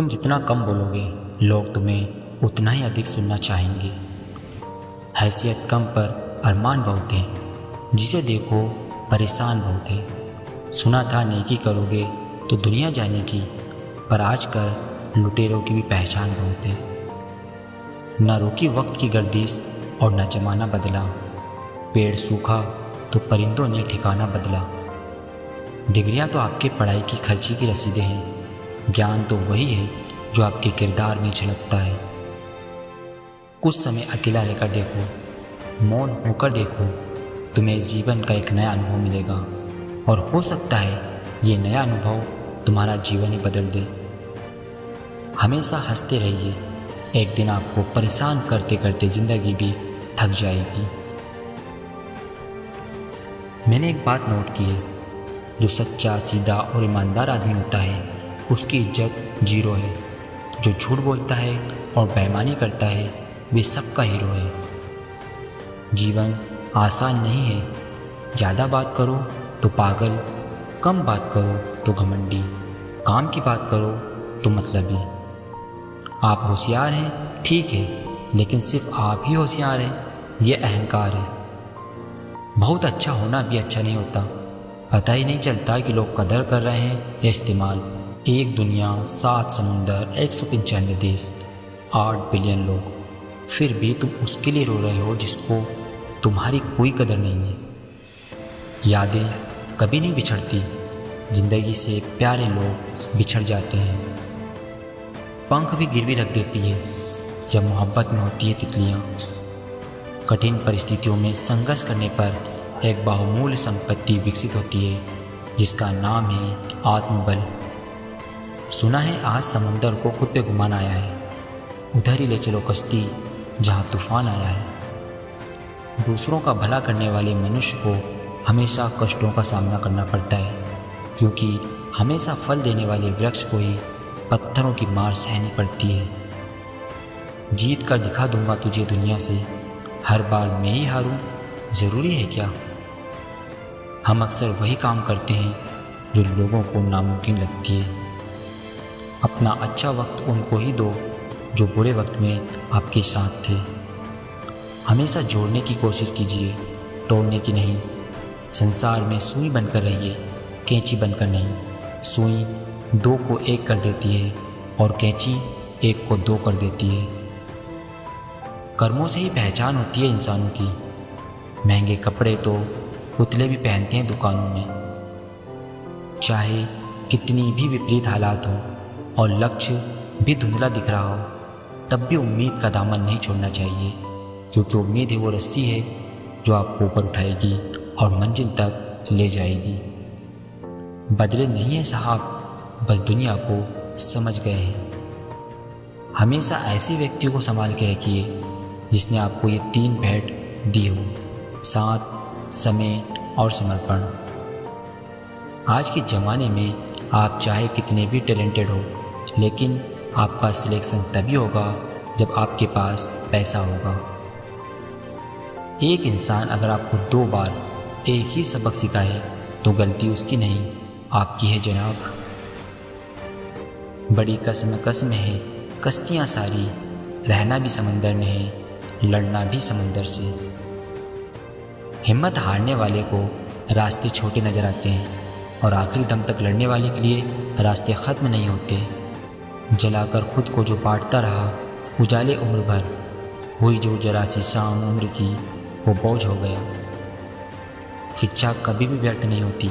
तुम जितना कम बोलोगे लोग तुम्हें उतना ही अधिक सुनना चाहेंगे। हैसियत कम पर अरमान बहुत है, जिसे देखो परेशान बहुत है। सुना था नेकी करोगे तो दुनिया जानेगी, पर आजकल लुटेरों की भी पहचान बहुत है। न रोकी वक्त की गर्दिश और न जमाना बदला, पेड़ सूखा तो परिंदों ने ठिकाना बदला। डिग्रियां तो आपके पढ़ाई की खर्ची की रसीदें हैं, ज्ञान तो वही है जो आपके किरदार में झलकता है। कुछ समय अकेला रहकर देखो, मौन होकर देखो, तुम्हें जीवन का एक नया अनुभव मिलेगा और हो सकता है ये नया अनुभव तुम्हारा जीवन ही बदल दे। हमेशा हंसते रहिए, एक दिन आपको परेशान करते करते ज़िंदगी भी थक जाएगी। मैंने एक बात नोट की है, जो सच्चा, सीधा और ईमानदार आदमी होता है उसकी इज्जत जीरो है। जो झूठ बोलता है और बेईमानी करता है वे सबका हीरो है। जीवन आसान नहीं है, ज़्यादा बात करो तो पागल, कम बात करो तो घमंडी, काम की बात करो तो मतलबी। आप होशियार हैं ठीक है, लेकिन सिर्फ आप ही होशियार हैं ये अहंकार है। बहुत अच्छा होना भी अच्छा नहीं होता, पता ही नहीं चलता कि लोग कदर कर रहे हैं या इस्तेमाल। एक दुनिया, 7 समुंदर, 195 देश, 8 बिलियन लोग, फिर भी तुम उसके लिए रो रहे हो जिसको तुम्हारी कोई कदर नहीं है। यादें कभी नहीं बिछड़ती, जिंदगी से प्यारे लोग बिछड़ जाते हैं। पंख भी गिरवी रख देती है जब मोहब्बत में होती है तितलियाँ। कठिन परिस्थितियों में संघर्ष करने पर एक बहुमूल्य संपत्ति विकसित होती है जिसका नाम है आत्मबल। सुना है आज समंदर को खुद पे घुमाना आया है, उधर ही ले चलो कश्ती जहाँ तूफान आया है। दूसरों का भला करने वाले मनुष्य को हमेशा कष्टों का सामना करना पड़ता है, क्योंकि हमेशा फल देने वाले वृक्ष को ही पत्थरों की मार सहनी पड़ती है। जीत कर दिखा दूंगा तुझे दुनिया से, हर बार मैं ही हारूं ज़रूरी है क्या? हम अक्सर वही काम करते हैं जो लोगों को नामुमकिन लगती है। अपना अच्छा वक्त उनको ही दो जो बुरे वक्त में आपके साथ थे। हमेशा जोड़ने की कोशिश कीजिए, तोड़ने की नहीं। संसार में सुई बनकर रहिए, कैंची बनकर नहीं। सुई 2 को 1 कर देती है और कैंची 1 को 2 कर देती है। कर्मों से ही पहचान होती है इंसानों की। महंगे कपड़े तो पुतले भी पहनते हैं दुकानों में। चाहे कितनी भी विपरीत हालात हो और लक्ष्य भी धुंधला दिख रहा हो, तब भी उम्मीद का दामन नहीं छोड़ना चाहिए, क्योंकि उम्मीद ही वो रस्सी है जो आपको ऊपर उठाएगी और मंजिल तक ले जाएगी। बदले नहीं है साहब, बस दुनिया को समझ गए हैं। हमेशा ऐसे व्यक्तियों को संभाल के रखिए जिसने आपको ये 3 भेंट दी हो, साथ, समय और समर्पण। आज के ज़माने में आप चाहे कितने भी टैलेंटेड हो, लेकिन आपका सिलेक्शन तभी होगा जब आपके पास पैसा होगा। एक इंसान अगर आपको 2 बार एक ही सबक सिखाए तो गलती उसकी नहीं, आपकी है जनाब। बड़ी कसम है कश्तियाँ सारी, रहना भी समंदर में है, लड़ना भी समंदर से। हिम्मत हारने वाले को रास्ते छोटे नज़र आते हैं और आखिरी दम तक लड़ने वाले के लिए रास्ते ख़त्म नहीं होते। जलाकर खुद को जो बांटता रहा उजाले उम्र भर, हुई जो जरा सी शाम उम्र की वो बोझ हो गया। शिक्षा कभी भी व्यर्थ नहीं होती,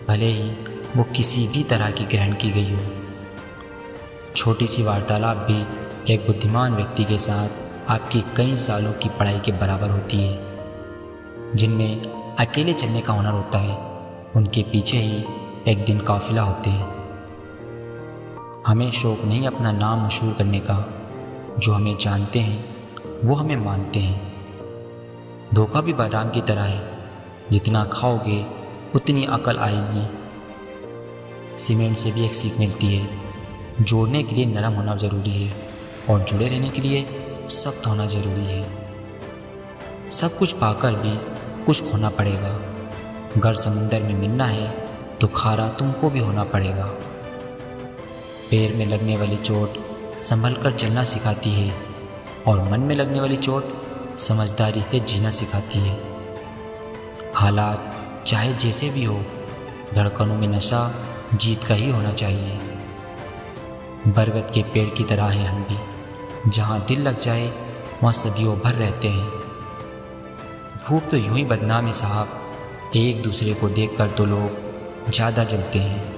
भले ही वो किसी भी तरह की ग्रहण की गई हो। छोटी सी वार्तालाप भी एक बुद्धिमान व्यक्ति के साथ आपकी कई सालों की पढ़ाई के बराबर होती है। जिनमें अकेले चलने का हुनर होता है, उनके पीछे ही एक दिन काफिला होते हैं। हमें शौक नहीं अपना नाम मशहूर करने का, जो हमें जानते हैं वो हमें मानते हैं। धोखा भी बादाम की तरह है, जितना खाओगे उतनी अकल आएगी। सीमेंट से भी एक सीख मिलती है, जोड़ने के लिए नरम होना ज़रूरी है और जुड़े रहने के लिए सख्त होना ज़रूरी है। सब कुछ पाकर भी कुछ खोना पड़ेगा। अगर समंदर में मिलना है तो खारा तुमको भी होना पड़ेगा। पैर में लगने वाली चोट संभल कर चलना सिखाती है और मन में लगने वाली चोट समझदारी से जीना सिखाती है। हालात चाहे जैसे भी हो, धड़कनों में नशा जीत का ही होना चाहिए। बरगद के पेड़ की तरह हैं हम भी, जहाँ दिल लग जाए वहाँ सदियों भर रहते हैं। धूप तो यूं ही बदनाम है साहब, एक दूसरे को देखकर तो लोग ज़्यादा जलते हैं।